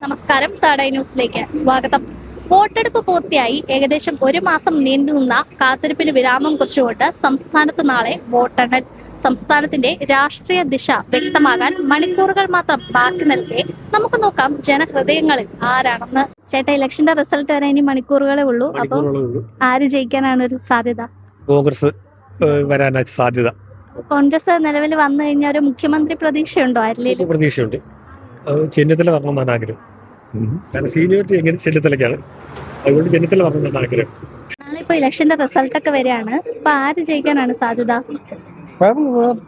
നമസ്കാരം, third eye ന്യൂസിലേക്ക് സ്വാഗതം. വോട്ടെടുപ്പ് പൂർത്തിയായി ഏകദേശം ഒരു മാസം നീണ്ടുനിന്ന കാത്തിരിപ്പിന് വിരാമം കുറിച്ചുകൊണ്ട് സംസ്ഥാനത്ത് നാളെ വോട്ടെണ്ണൽ. സംസ്ഥാനത്തിന്റെ രാഷ്ട്രീയ ദിശ വ്യക്തമാകാൻ മണിക്കൂറുകൾ മാത്രം ബാക്കി നിൽക്കെ നമുക്ക് നോക്കാം ജനഹൃദയങ്ങളിൽ ആരാണെന്ന്. ചേട്ടാ, ഇലക്ഷന്റെ റിസൾട്ട് വരെ ഇനി മണിക്കൂറുകളേ ഉള്ളൂ. അപ്പൊ ആര് ജയിക്കാനാണ് ഒരു സാധ്യത? കോൺഗ്രസ് വരാനാണ് സാധ്യത. കോൺഗ്രസ് നിലവിൽ വന്നു കഴിഞ്ഞാൽ ഒരു മുഖ്യമന്ത്രി പ്രതീക്ഷയുണ്ടോ? ആരിലേലും പ്രതീക്ഷയുണ്ട്. ചെന്നിത്തല വരണമെന്നാണ് ആഗ്രഹം. കാരണം സീനിയോറിറ്റി എങ്ങനെ ചെന്നിത്തലയ്ക്കാണ്, അതുകൊണ്ട് ചെന്നിത്തല വരണമെന്നാണ് ആഗ്രഹം. നാളെ ഇപ്പൊ ഇലക്ഷന്റെ റിസൾട്ട് ഒക്കെ വരികയാണ്. അപ്പൊ ആര് ജയിക്കാനാണ് സാധ്യത?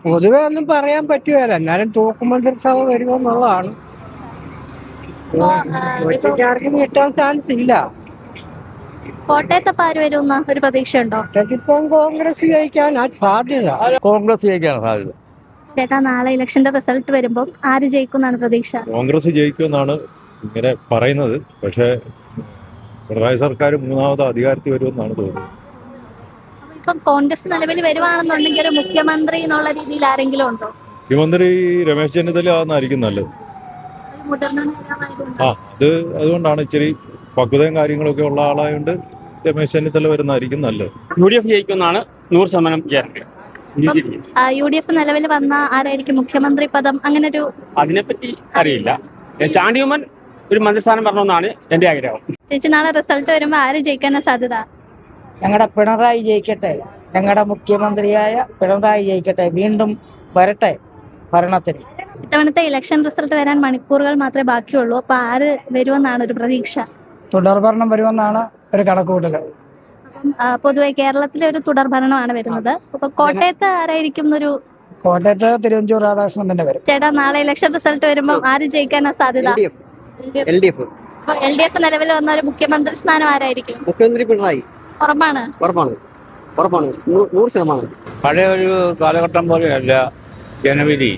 പൊതുവെ ഒന്നും പറയാൻ പറ്റുകയില്ല. എന്നാലും തൂക്കുമന്ത്രിസഭ വരുമെന്നുള്ളതാണ്. ആർക്കും കിട്ടാൻ ചാൻസ് ഇല്ല. കോട്ടയത്തപ്പ ആര് വരുമെന്ന ഒരു പ്രതീക്ഷ ഉണ്ടോ? ഇപ്പം കോൺഗ്രസ് ജയിക്കാനാ സാധ്യത. കോൺഗ്രസ് ജയിക്കാനാണ് സാധ്യത. ചേട്ടാ, നാളെ ഇലക്ഷന്റെ റിസൾട്ട് വരുമ്പോൾ ആര് ജയിക്കുമെന്നാണ് പ്രതീക്ഷ? കോൺഗ്രസ് ജയിക്കുമെന്നാണ് ഇങ്ങനെ പറയുന്നത്. പക്ഷേ പിണറായി സർക്കാർ മൂന്നാമത് അധികാരത്തിൽ വരുമെന്നാണ് തോന്നുന്നത്. ഇപ്പം കോൺഗ്രസ് നിലവിൽ വരുവാണെന്നുണ്ടെങ്കിൽ ഒരു മുഖ്യമന്ത്രി എന്നുള്ള രീതിയിൽ ആരെങ്കിലും ഉണ്ടോ? മുഖ്യമന്ത്രി രമേശ് ചെന്നിത്തല ആണെന്നായിരിക്കും നല്ലത്. ഒരു മുതിർന്ന നേതാവായതുകൊണ്ട്. അതുകൊണ്ടാണ് ഇച്ചിരി പക്വതയും കാര്യങ്ങളൊക്കെ ഉള്ള ആളായതുകൊണ്ട് രമേശ് ചെന്നിത്തല വരുന്നതായിരിക്കും നല്ലത്. UDF ജയിക്കുമെന്നാണ് 100% guarantee. UDF നിലവിൽ വന്ന ആരായിരിക്കും മുഖ്യമന്ത്രി പദം? അങ്ങനെ ഒരു അതിനെപ്പറ്റി അറിയില്ല. ചാണ്ടിയുമ്മൻ ഒരു മന്ത്രിസ്ഥാനം വരണമെന്നാണ് എന്റെ ആഗ്രഹം. ചേച്ചി, നാളെ റിസൾട്ട് വരുമ്പോ ആര് ജയിക്കാനാ സാധ്യത? ഞങ്ങളുടെ പിണറായി ജയിക്കട്ടെ. ഞങ്ങളുടെ മുഖ്യമന്ത്രിയായ പിണറായി ജയിക്കട്ടെ. വീണ്ടും വരട്ടെ ഭരണത്തിന്. ഇത്തവണത്തെ ഇലക്ഷൻ റിസൾട്ട് വരാൻ മണിക്കൂറുകൾ മാത്രമേ ബാക്കിയുള്ളൂ. അപ്പൊ ആര് വരുമെന്നാണ് ഒരു പ്രതീക്ഷ? തുടർഭരണം വരുമെന്നാണ് ഒരു കണക്കുകൂട്ടൽ. പൊതുവെ കേരളത്തിലെ ഒരു തുടർ ഭരണമാണ് വരുന്നത്. അപ്പൊ കോട്ടയത്ത് ആരായിരിക്കും എന്നൊരു? കോട്ടയത്ത് തിരുവഞ്ചൂർ രാധാകൃഷ്ണൻ തന്നെ വരും. ചേട്ടാ, നാളെ ഇലക്ഷൻ റിസൾട്ട് വരുമ്പോ ആര് ജയിക്കാനാ സാധ്യത? LDF നിലവിൽ വന്ന ഒരു മുഖ്യമന്ത്രി സ്ഥാനം ആരായിരിക്കും? മുഖ്യമന്ത്രി പിണറായി. ഉറപ്പാണ്? ഉറപ്പാണ് 100%. പഴയ ഒരു കാലഘട്ടം പോലെയല്ല ജനവിധി.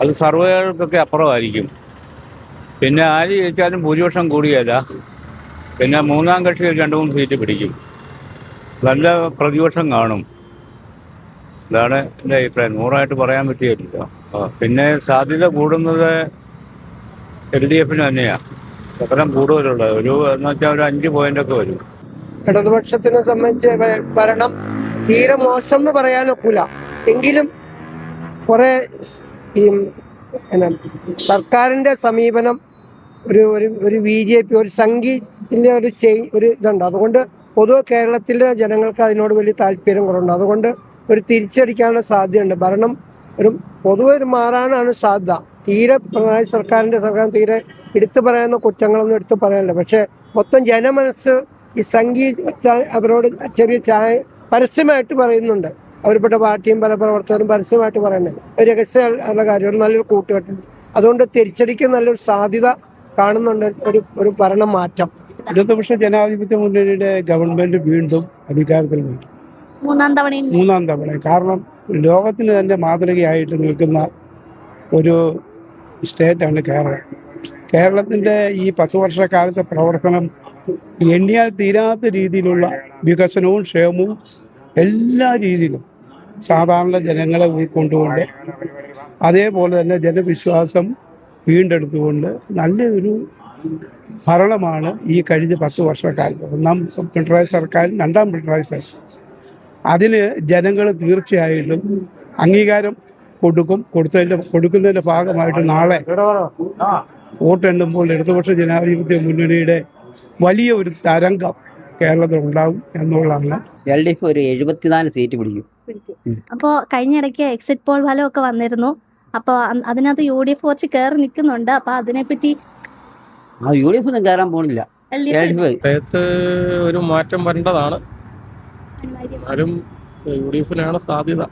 അത് സർവേകൾക്കൊക്കെ അപ്പുറമായിരിക്കും. പിന്നെ ആര് ജയിച്ചാലും ഭൂരിപക്ഷം കൂടിയല്ല. പിന്നെ മൂന്നാം കക്ഷി 2-3 സീറ്റ് പിടിക്കും. നല്ല പ്രതിപക്ഷം കാണും. ഇതാണ് എൻ്റെ അഭിപ്രായം. 100% പറയാൻ പറ്റിയിട്ടില്ല. പിന്നെ സാധ്യത കൂടുന്നത് LDF തന്നെയാണ്. പകരം കൂടുതലുള്ളത് എന്ന് വെച്ചാൽ ഒരു 5 പോയിന്റൊക്കെ വരും. ഇടതുപക്ഷത്തിനെ സംബന്ധിച്ച് ഭരണം തീരെ മോശം എന്ന് പറയാനൊക്കില്ല. എങ്കിലും കുറെ ഈ സർക്കാരിന്റെ സമീപനം ഒരു BJP ഒരു സംഘീയത്തിന്റെ ഒരു ഇതുണ്ട്. അതുകൊണ്ട് പൊതുവെ കേരളത്തിലെ ജനങ്ങൾക്ക് അതിനോട് വലിയ താല്പര്യം കുറവുണ്ട്. അതുകൊണ്ട് ഒരു തിരിച്ചടിക്കാനുള്ള സാധ്യതയുണ്ട്. ഭരണം പൊതുവെ മാറാനാണ് സാധ്യത. തീരെ പിണറായി സർക്കാർ തീരെ എടുത്തു പറയുന്ന കുറ്റങ്ങളൊന്നും എടുത്തു പറയാനില്ല. പക്ഷെ മൊത്തം ജനമനസ്സ് ഈ അവരോട് ചെറിയ പരസ്യമായിട്ട് പറയുന്നുണ്ട്. അവരുടെ പാർട്ടിയും പല പ്രവർത്തകരും പരസ്യമായിട്ട് പറയുന്നത് ഒരു രഹസ്യമുള്ള കാര്യം. ഒരു നല്ലൊരു കൂട്ടുകെട്ടുണ്ട്. അതുകൊണ്ട് തിരിച്ചടിക്ക് നല്ലൊരു സാധ്യത കാണുന്നുണ്ട്. ഒരു ഭരണ മാറ്റം. ഇടതുപക്ഷ ജനാധിപത്യ മുന്നണിയുടെ ഗവൺമെന്റ് വീണ്ടും അധികാരത്തിൽ വരും. മൂന്നാം തവണ. കാരണം ലോകത്തിന് തന്നെ മാതൃകയായിട്ട് നിൽക്കുന്ന ഒരു സ്റ്റേറ്റാണ് കേരളം. കേരളത്തിൻ്റെ ഈ 10 വർഷക്കാലത്തെ പ്രവർത്തനം എണ്ണിയാൽ തീരാത്ത രീതിയിലുള്ള വികസനവും ക്ഷേമവും എല്ലാ രീതിയിലും സാധാരണ ജനങ്ങളെ ഉൾക്കൊണ്ടുകൊണ്ട് അതേപോലെ തന്നെ ജനവിശ്വാസം വീണ്ടെടുത്തുകൊണ്ട് നല്ലൊരു ഭരണമാണ് ഈ കഴിഞ്ഞ 10 വർഷക്കാലത്ത്. ഒന്നാം പിണറായി സർക്കാർ, രണ്ടാം പിണറായി സർക്കാർ. അതിന് ജനങ്ങൾ തീർച്ചയായിട്ടും അംഗീകാരം കൊടുക്കുന്നതിൻ്റെ ഭാഗമായിട്ട് നാളെ വോട്ടെണ്ണുമ്പോൾ ഇടതുപക്ഷ ജനാധിപത്യ മുന്നണിയുടെ വലിയ ഒരു തരംഗം കേരളത്തിൽ ഉണ്ടാവും എന്നുള്ളതാണ്. LDF ഒരു 74 സീറ്റ് പിടിക്കും. അപ്പോ കഴിഞ്ഞിടയ്ക്ക് എക്സിറ്റ് പോൾ ഫലമൊക്കെ വന്നിരുന്നു. അപ്പൊ അതിനകത്ത് UDF കുറച്ച് കയറി നിൽക്കുന്നുണ്ട്. അപ്പൊ അതിനെപ്പറ്റി UDF ഒന്നും കയറാൻ പോണില്ല. ഒരു മാറ്റം വരേണ്ടതാണ്. ആരും UDF സാധ്യത.